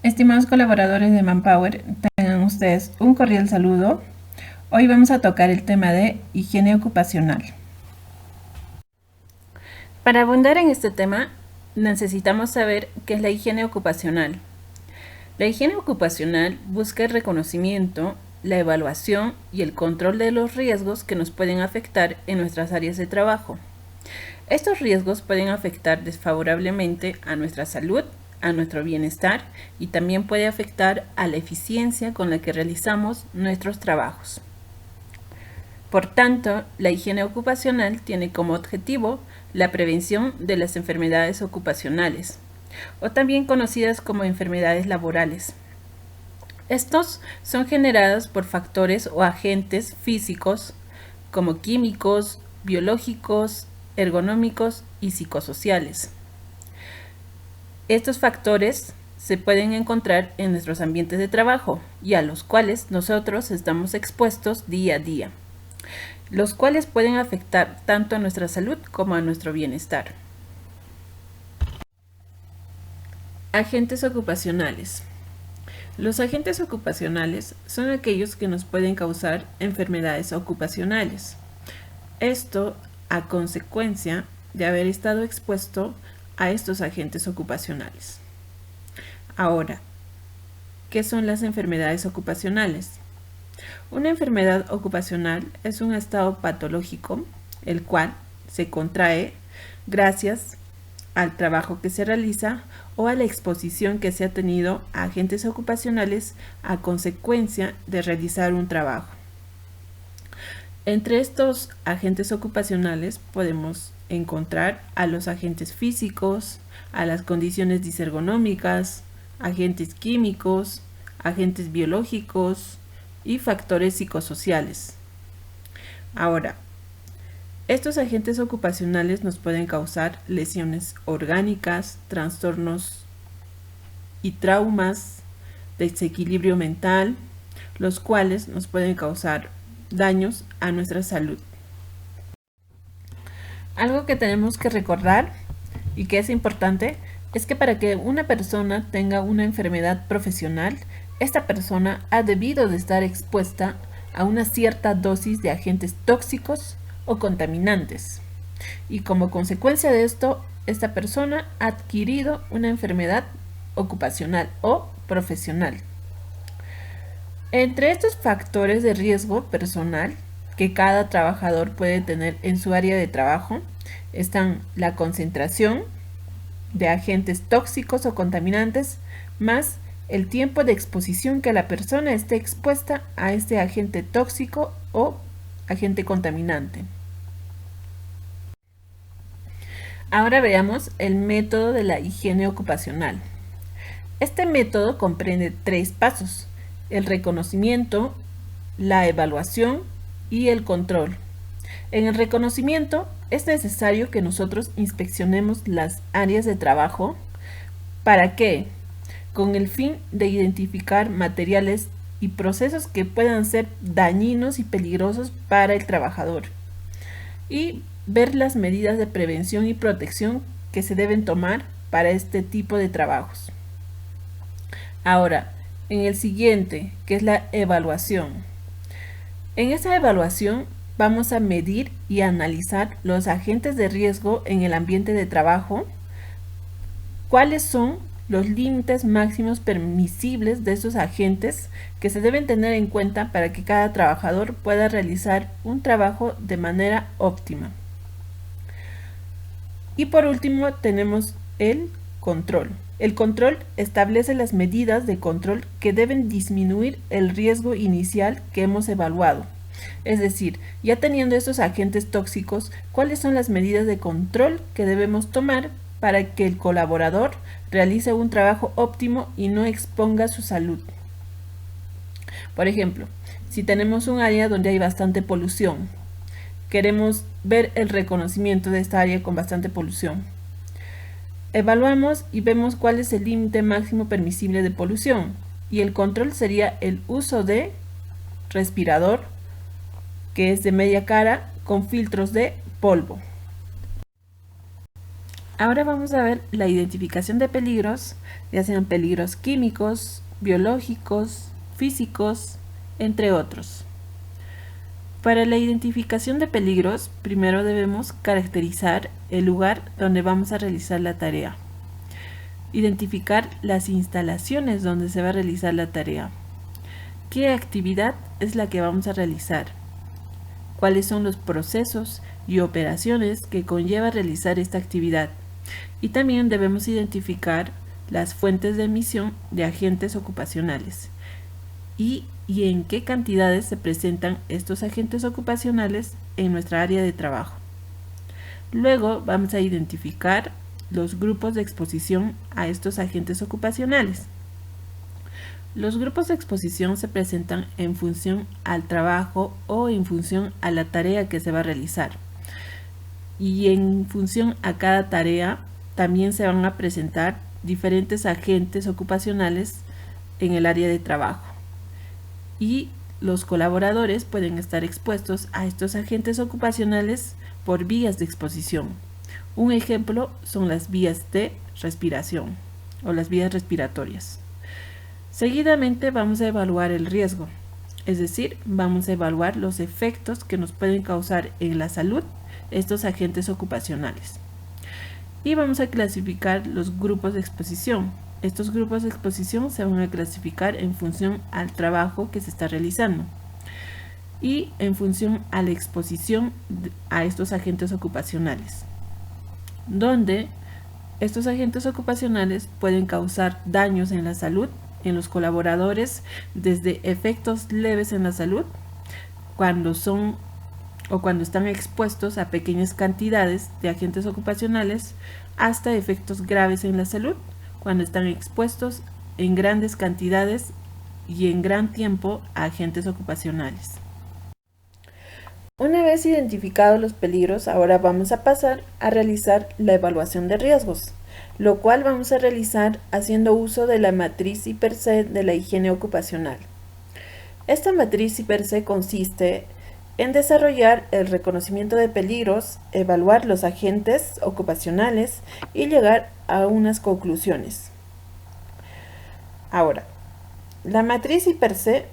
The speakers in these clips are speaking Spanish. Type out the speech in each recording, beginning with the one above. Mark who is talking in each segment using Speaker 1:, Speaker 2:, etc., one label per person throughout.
Speaker 1: Estimados colaboradores de Manpower, tengan ustedes un cordial saludo. Hoy vamos a tocar el tema de higiene ocupacional. Para abundar en este tema, necesitamos saber qué es la higiene ocupacional. La higiene ocupacional busca el reconocimiento, la evaluación y el control de los riesgos que nos pueden afectar en nuestras áreas de trabajo. Estos riesgos pueden afectar desfavorablemente a nuestra salud, a nuestro bienestar y también puede afectar a la eficiencia con la que realizamos nuestros trabajos. Por tanto, la higiene ocupacional tiene como objetivo la prevención de las enfermedades ocupacionales, o también conocidas como enfermedades laborales. Estos son generados por factores o agentes físicos como químicos, biológicos, ergonómicos y psicosociales. Estos factores se pueden encontrar en nuestros ambientes de trabajo y a los cuales nosotros estamos expuestos día a día, los cuales pueden afectar tanto a nuestra salud como a nuestro bienestar. Agentes ocupacionales. Los agentes ocupacionales son aquellos que nos pueden causar enfermedades ocupacionales. Esto a consecuencia de haber estado expuesto a estos agentes ocupacionales. Ahora, ¿qué son las enfermedades ocupacionales? Una enfermedad ocupacional es un estado patológico, el cual se contrae gracias al trabajo que se realiza o a la exposición que se ha tenido a agentes ocupacionales a consecuencia de realizar un trabajo. Entre estos agentes ocupacionales podemos encontrar a los agentes físicos, a las condiciones disergonómicas, agentes químicos, agentes biológicos y factores psicosociales. Ahora, estos agentes ocupacionales nos pueden causar lesiones orgánicas, trastornos y traumas, desequilibrio mental, los cuales nos pueden causar daños a nuestra salud. Algo que tenemos que recordar y que es importante es que para que una persona tenga una enfermedad profesional, esta persona ha debido de estar expuesta a una cierta dosis de agentes tóxicos o contaminantes. Y como consecuencia de esto, esta persona ha adquirido una enfermedad ocupacional o profesional. Entre estos factores de riesgo personal que cada trabajador puede tener en su área de trabajo están la concentración de agentes tóxicos o contaminantes más el tiempo de exposición que la persona esté expuesta a este agente tóxico o agente contaminante. Ahora veamos el método de la higiene ocupacional. Este método comprende 3 pasos: el reconocimiento, la evaluación y el control. En el reconocimiento es necesario que nosotros inspeccionemos las áreas de trabajo. ¿Para qué? Con el fin de identificar materiales y procesos que puedan ser dañinos y peligrosos para el trabajador y ver las medidas de prevención y protección que se deben tomar para este tipo de trabajos. Ahora, en el siguiente, que es la evaluación. En esa evaluación vamos a medir y analizar los agentes de riesgo en el ambiente de trabajo, cuáles son los límites máximos permisibles de esos agentes que se deben tener en cuenta para que cada trabajador pueda realizar un trabajo de manera óptima. Y por último tenemos el control. El control establece las medidas de control que deben disminuir el riesgo inicial que hemos evaluado. Es decir, ya teniendo estos agentes tóxicos, ¿cuáles son las medidas de control que debemos tomar para que el colaborador realice un trabajo óptimo y no exponga su salud? Por ejemplo, si tenemos un área donde hay bastante polución, queremos ver el reconocimiento de esta área con bastante polución. Evaluamos y vemos cuál es el límite máximo permisible de polución, y el control sería el uso de respirador, que es de media cara, con filtros de polvo. Ahora vamos a ver la identificación de peligros, ya sean peligros químicos, biológicos, físicos, entre otros. Para la identificación de peligros, primero debemos caracterizar el lugar donde vamos a realizar la tarea. Identificar las instalaciones donde se va a realizar la tarea. ¿Qué actividad es la que vamos a realizar? ¿Cuáles son los procesos y operaciones que conlleva realizar esta actividad? Y también debemos identificar las fuentes de emisión de agentes ocupacionales y en qué cantidades se presentan estos agentes ocupacionales en nuestra área de trabajo. Luego vamos a identificar los grupos de exposición a estos agentes ocupacionales. Los grupos de exposición se presentan en función al trabajo o en función a la tarea que se va a realizar. Y en función a cada tarea también se van a presentar diferentes agentes ocupacionales en el área de trabajo. Y los colaboradores pueden estar expuestos a estos agentes ocupacionales por vías de exposición. Un ejemplo son las vías de respiración o las vías respiratorias. Seguidamente vamos a evaluar el riesgo, es decir, vamos a evaluar los efectos que nos pueden causar en la salud estos agentes ocupacionales. Y vamos a clasificar los grupos de exposición. Estos grupos de exposición se van a clasificar en función al trabajo que se está realizando y en función a la exposición a estos agentes ocupacionales, donde estos agentes ocupacionales pueden causar daños en la salud, en los colaboradores, desde efectos leves en la salud, cuando están expuestos a pequeñas cantidades de agentes ocupacionales, hasta efectos graves en la salud, cuando están expuestos en grandes cantidades y en gran tiempo a agentes ocupacionales. Una vez identificados los peligros, ahora vamos a pasar a realizar la evaluación de riesgos, lo cual vamos a realizar haciendo uso de la matriz IPERSE de la higiene ocupacional. Esta matriz IPERSE consiste en desarrollar el reconocimiento de peligros, evaluar los agentes ocupacionales y llegar a unas conclusiones. Ahora, la matriz IPERSE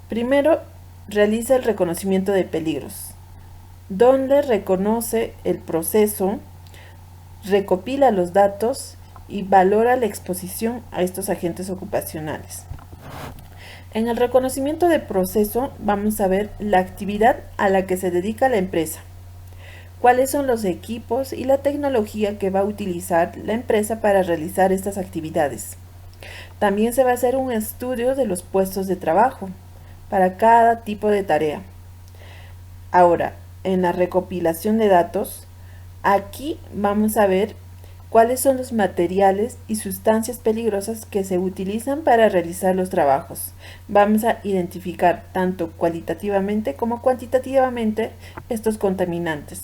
Speaker 1: primero realiza el reconocimiento de peligros, donde reconoce el proceso, recopila los datos y valora la exposición a estos agentes ocupacionales. En el reconocimiento de proceso vamos a ver la actividad a la que se dedica la empresa, cuáles son los equipos y la tecnología que va a utilizar la empresa para realizar estas actividades. También se va a hacer un estudio de los puestos de trabajo para cada tipo de tarea. Ahora, en la recopilación de datos, aquí vamos a ver cuáles son los materiales y sustancias peligrosas que se utilizan para realizar los trabajos. Vamos a identificar tanto cualitativamente como cuantitativamente estos contaminantes.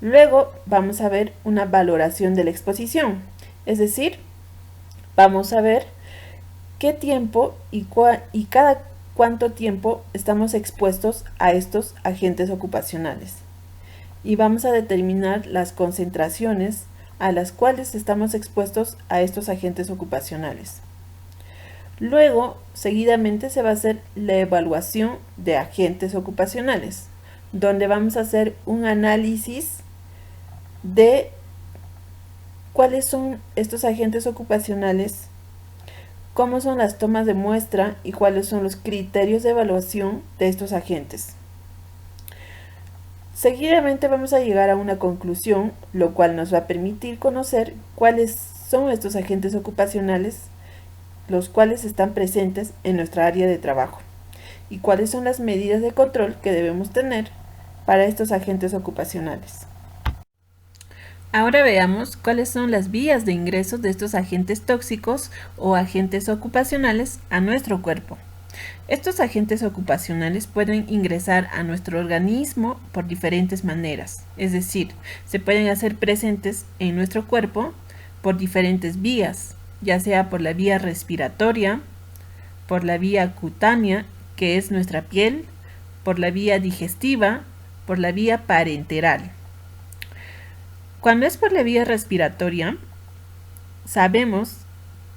Speaker 1: Luego vamos a ver una valoración de la exposición, es decir, vamos a ver qué tiempo y cada cuánto tiempo estamos expuestos a estos agentes ocupacionales. Y vamos a determinar las concentraciones a las cuales estamos expuestos a estos agentes ocupacionales. Luego, seguidamente se va a hacer la evaluación de agentes ocupacionales, donde vamos a hacer un análisis de cuáles son estos agentes ocupacionales, cómo son las tomas de muestra y cuáles son los criterios de evaluación de estos agentes. Seguidamente vamos a llegar a una conclusión, lo cual nos va a permitir conocer cuáles son estos agentes ocupacionales, los cuales están presentes en nuestra área de trabajo, y cuáles son las medidas de control que debemos tener para estos agentes ocupacionales. Ahora veamos cuáles son las vías de ingreso de estos agentes tóxicos o agentes ocupacionales a nuestro cuerpo. Estos agentes ocupacionales pueden ingresar a nuestro organismo por diferentes maneras, es decir, se pueden hacer presentes en nuestro cuerpo por diferentes vías, ya sea por la vía respiratoria, por la vía cutánea, que es nuestra piel, por la vía digestiva, por la vía parenteral. Cuando es por la vía respiratoria, sabemos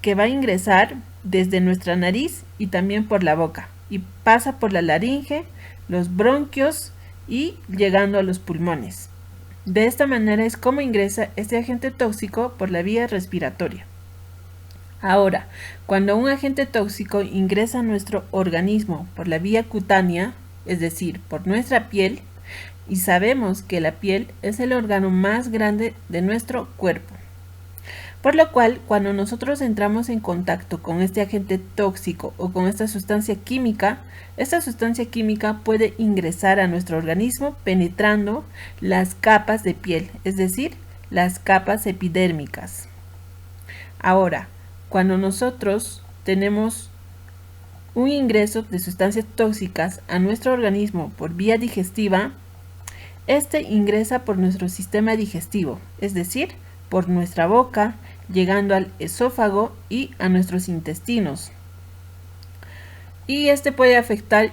Speaker 1: que va a ingresar desde nuestra nariz y también por la boca, y pasa por la laringe, los bronquios y llegando a los pulmones. De esta manera es como ingresa este agente tóxico por la vía respiratoria. Ahora, cuando un agente tóxico ingresa a nuestro organismo por la vía cutánea, es decir, por nuestra piel, y sabemos que la piel es el órgano más grande de nuestro cuerpo. Por lo cual, cuando nosotros entramos en contacto con este agente tóxico o con esta sustancia química puede ingresar a nuestro organismo penetrando las capas de piel, es decir, las capas epidérmicas. Ahora, cuando nosotros tenemos un ingreso de sustancias tóxicas a nuestro organismo por vía digestiva, este ingresa por nuestro sistema digestivo, es decir, por nuestra boca, llegando al esófago y a nuestros intestinos. Y este puede afectar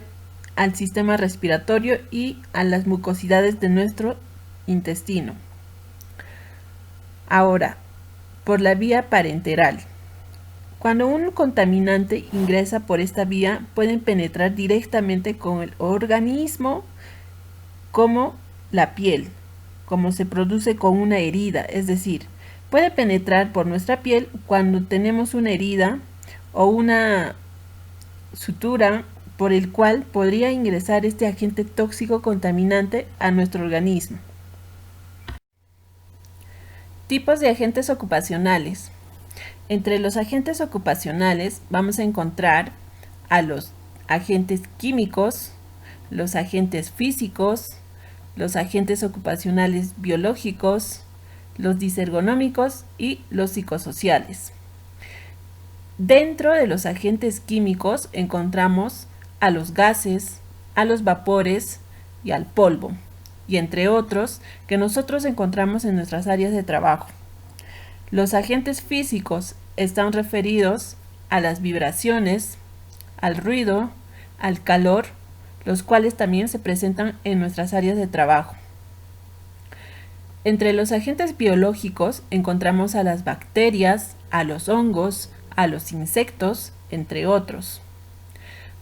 Speaker 1: al sistema respiratorio y a las mucosidades de nuestro intestino. Ahora, por la vía parenteral. Cuando un contaminante ingresa por esta vía, pueden penetrar directamente con el organismo como la piel, como se produce con una herida, es decir, puede penetrar por nuestra piel cuando tenemos una herida o una sutura por el cual podría ingresar este agente tóxico contaminante a nuestro organismo. Tipos de agentes ocupacionales. Entre los agentes ocupacionales vamos a encontrar a los agentes químicos, los agentes físicos, los agentes ocupacionales biológicos, los disergonómicos y los psicosociales. Dentro de los agentes químicos encontramos a los gases, a los vapores y al polvo, y entre otros que nosotros encontramos en nuestras áreas de trabajo. Los agentes físicos están referidos a las vibraciones, al ruido, al calor, los cuales también se presentan en nuestras áreas de trabajo. Entre los agentes biológicos encontramos a las bacterias, a los hongos, a los insectos, entre otros.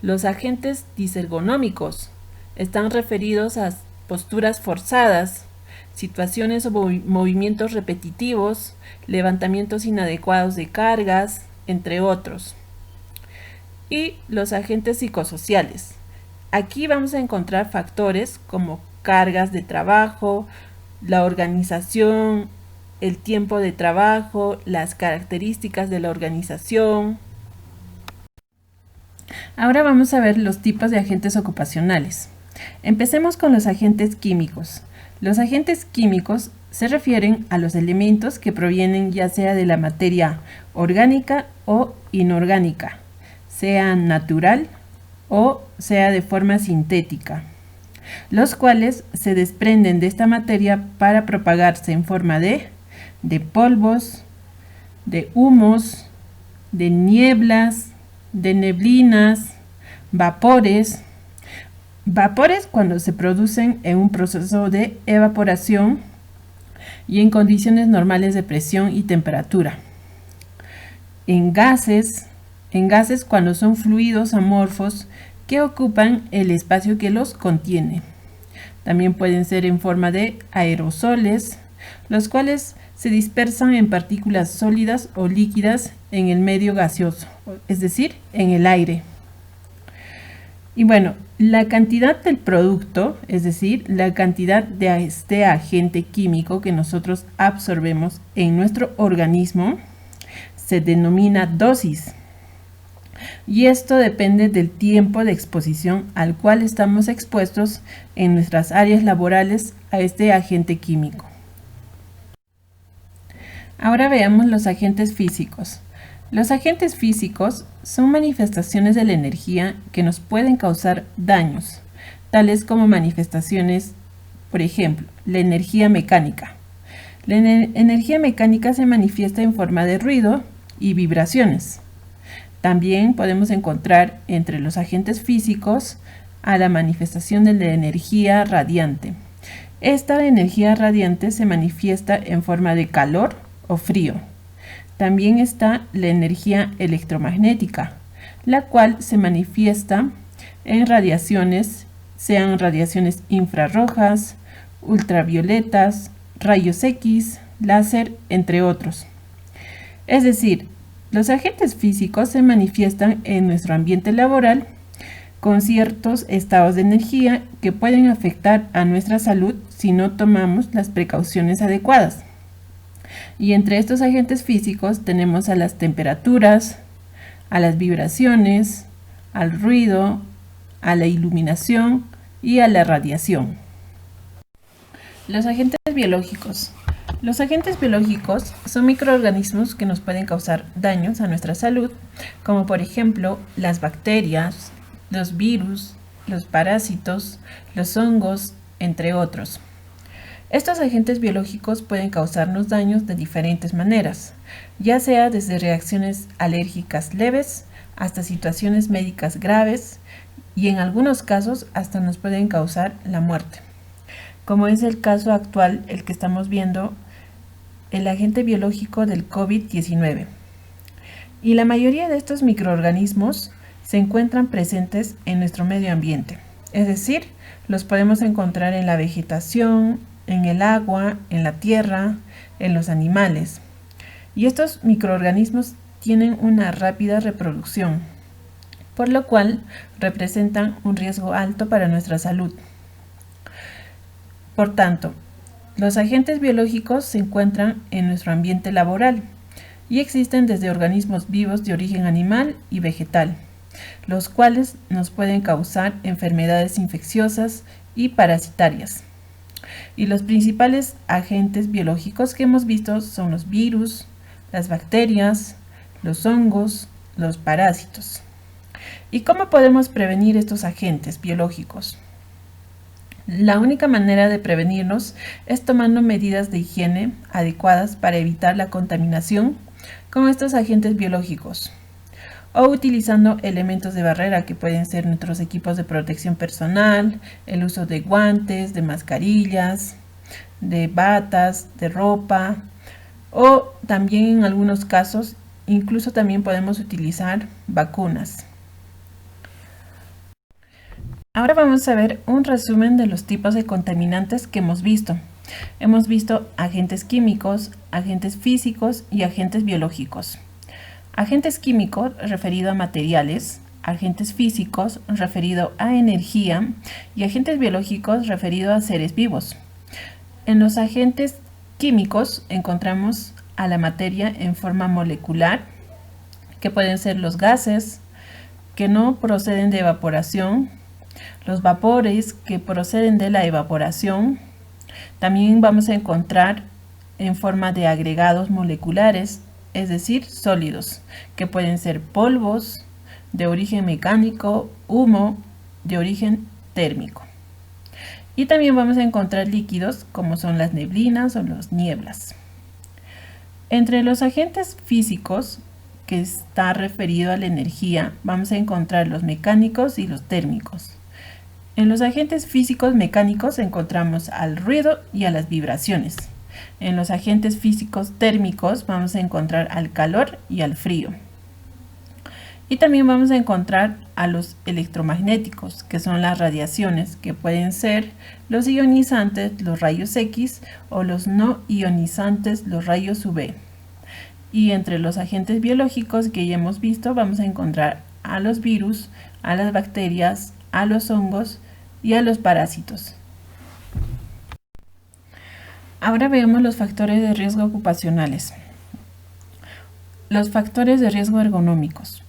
Speaker 1: Los agentes disergonómicos están referidos a posturas forzadas, situaciones o movimientos repetitivos, levantamientos inadecuados de cargas, entre otros. Y los agentes psicosociales. Aquí vamos a encontrar factores como cargas de trabajo, la organización, el tiempo de trabajo, las características de la organización. Ahora vamos a ver los tipos de agentes ocupacionales. Empecemos con los agentes químicos. Los agentes químicos se refieren a los elementos que provienen ya sea de la materia orgánica o inorgánica, sea natural o sea de forma sintética, los cuales se desprenden de esta materia para propagarse en forma de polvos, de humos, de nieblas, de neblinas, vapores. Vapores cuando se producen en un proceso de evaporación y en condiciones normales de presión y temperatura. En gases cuando son fluidos amorfos que ocupan el espacio que los contiene. También pueden ser en forma de aerosoles, los cuales se dispersan en partículas sólidas o líquidas en el medio gaseoso, es decir, en el aire. Y bueno, la cantidad del producto, es decir, la cantidad de este agente químico que nosotros absorbemos en nuestro organismo, se denomina dosis. Y esto depende del tiempo de exposición al cual estamos expuestos en nuestras áreas laborales a este agente químico. Ahora veamos los agentes físicos. Los agentes físicos son manifestaciones de la energía que nos pueden causar daños, tales como manifestaciones, por ejemplo, la energía mecánica. La energía mecánica se manifiesta en forma de ruido y vibraciones. También podemos encontrar entre los agentes físicos a la manifestación de la energía radiante. Esta energía radiante se manifiesta en forma de calor o frío. También está la energía electromagnética, la cual se manifiesta en radiaciones, sean radiaciones infrarrojas, ultravioletas, rayos X, láser, entre otros. Es decir, los agentes físicos se manifiestan en nuestro ambiente laboral con ciertos estados de energía que pueden afectar a nuestra salud si no tomamos las precauciones adecuadas. Y entre estos agentes físicos tenemos a las temperaturas, a las vibraciones, al ruido, a la iluminación y a la radiación. Los agentes biológicos. Los agentes biológicos son microorganismos que nos pueden causar daños a nuestra salud, como por ejemplo las bacterias, los virus, los parásitos, los hongos, entre otros. Estos agentes biológicos pueden causarnos daños de diferentes maneras, ya sea desde reacciones alérgicas leves hasta situaciones médicas graves y en algunos casos hasta nos pueden causar la muerte. Como es el caso actual, el que estamos viendo, el agente biológico del COVID-19. Y la mayoría de estos microorganismos se encuentran presentes en nuestro medio ambiente, es decir, los podemos encontrar en la vegetación, en el agua, en la tierra, en los animales. Y estos microorganismos tienen una rápida reproducción, por lo cual representan un riesgo alto para nuestra salud. Por tanto, los agentes biológicos se encuentran en nuestro ambiente laboral y existen desde organismos vivos de origen animal y vegetal, los cuales nos pueden causar enfermedades infecciosas y parasitarias. Y los principales agentes biológicos que hemos visto son los virus, las bacterias, los hongos, los parásitos. ¿Y cómo podemos prevenir estos agentes biológicos? La única manera de prevenirnos es tomando medidas de higiene adecuadas para evitar la contaminación con estos agentes biológicos, o utilizando elementos de barrera que pueden ser nuestros equipos de protección personal, el uso de guantes, de mascarillas, de batas, de ropa, o también en algunos casos incluso también podemos utilizar vacunas. Ahora vamos a ver un resumen de los tipos de contaminantes que hemos visto. Hemos visto agentes químicos, agentes físicos y agentes biológicos. Agentes químicos referido a materiales, agentes físicos referido a energía y agentes biológicos referido a seres vivos. En los agentes químicos encontramos a la materia en forma molecular, que pueden ser los gases que no proceden de evaporación, los vapores que proceden de la evaporación. También vamos a encontrar en forma de agregados moleculares, es decir, sólidos, que pueden ser polvos de origen mecánico, humo de origen térmico. Y también vamos a encontrar líquidos como son las neblinas o las nieblas. Entre los agentes físicos, que está referido a la energía, vamos a encontrar los mecánicos y los térmicos. En los agentes físicos mecánicos encontramos al ruido y a las vibraciones. En los agentes físicos térmicos vamos a encontrar al calor y al frío. Y también vamos a encontrar a los electromagnéticos, que son las radiaciones, que pueden ser los ionizantes, los rayos X, o los no ionizantes, los rayos UV. Y entre los agentes biológicos que ya hemos visto vamos a encontrar a los virus, a las bacterias, a los hongos y a los parásitos. Ahora veamos los factores de riesgo ocupacionales. Los factores de riesgo ergonómicos.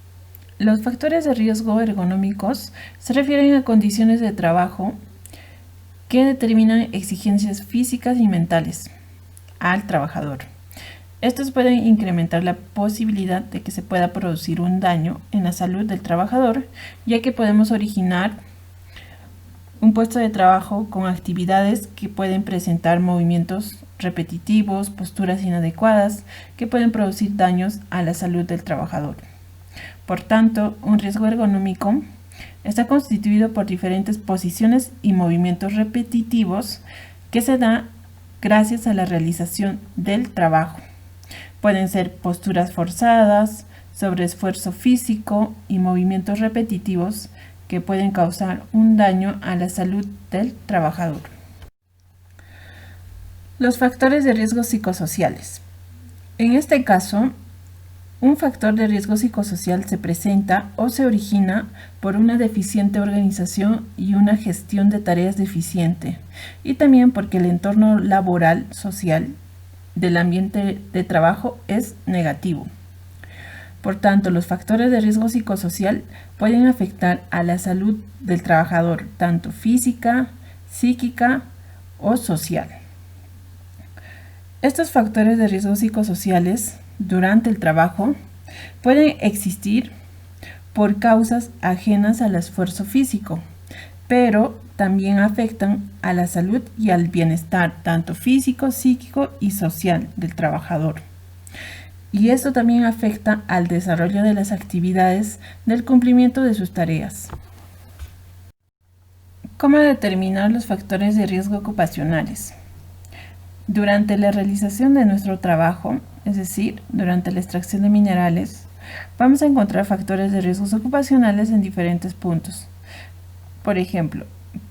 Speaker 1: Los factores de riesgo ergonómicos se refieren a condiciones de trabajo que determinan exigencias físicas y mentales al trabajador. Estos pueden incrementar la posibilidad de que se pueda producir un daño en la salud del trabajador, ya que podemos originar un puesto de trabajo con actividades que pueden presentar movimientos repetitivos, posturas inadecuadas, que pueden producir daños a la salud del trabajador. Por tanto, un riesgo ergonómico está constituido por diferentes posiciones y movimientos repetitivos que se da gracias a la realización del trabajo. Pueden ser posturas forzadas, sobreesfuerzo físico y movimientos repetitivos que pueden causar un daño a la salud del trabajador. Los factores de riesgo psicosociales. En este caso, un factor de riesgo psicosocial se presenta o se origina por una deficiente organización y una gestión de tareas deficiente, y también porque el entorno laboral social del ambiente de trabajo es negativo. Por tanto, los factores de riesgo psicosocial pueden afectar a la salud del trabajador, tanto física, psíquica o social. Estos factores de riesgo psicosociales durante el trabajo pueden existir por causas ajenas al esfuerzo físico, pero también afectan a la salud y al bienestar tanto físico, psíquico y social del trabajador. Y esto también afecta al desarrollo de las actividades del cumplimiento de sus tareas. ¿Cómo determinar los factores de riesgo ocupacionales? Durante la realización de nuestro trabajo, es decir, durante la extracción de minerales, vamos a encontrar factores de riesgos ocupacionales en diferentes puntos. Por ejemplo,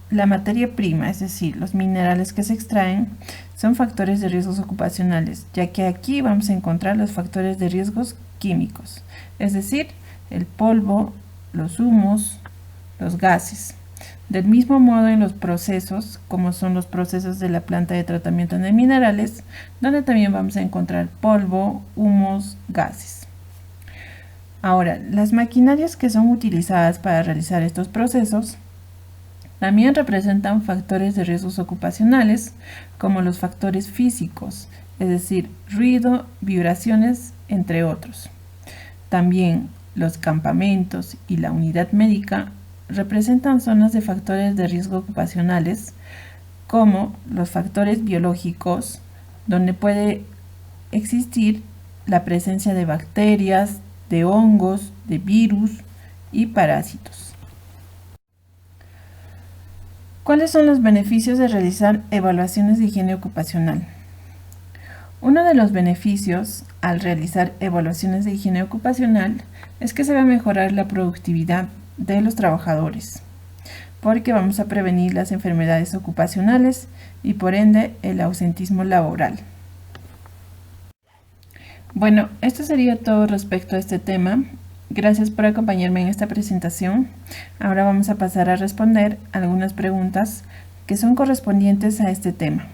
Speaker 1: la materia prima, es decir, los minerales que se extraen, son factores de riesgos ocupacionales, ya que aquí vamos a encontrar los factores de riesgos químicos, es decir, el polvo, los humos, los gases. Del mismo modo en los procesos, como son los procesos de la planta de tratamiento de minerales, donde también vamos a encontrar polvo, humos, gases. Ahora, las maquinarias que son utilizadas para realizar estos procesos también representan factores de riesgos ocupacionales, como los factores físicos, es decir, ruido, vibraciones, entre otros. También los campamentos y la unidad médica representan zonas de factores de riesgo ocupacionales, como los factores biológicos, donde puede existir la presencia de bacterias, de hongos, de virus y parásitos. ¿Cuáles son los beneficios de realizar evaluaciones de higiene ocupacional? Uno de los beneficios al realizar evaluaciones de higiene ocupacional es que se va a mejorar la productividad de los trabajadores, porque vamos a prevenir las enfermedades ocupacionales y por ende el ausentismo laboral. Bueno, esto sería todo respecto a este tema. Gracias por acompañarme en esta presentación. Ahora vamos a pasar a responder algunas preguntas que son correspondientes a este tema.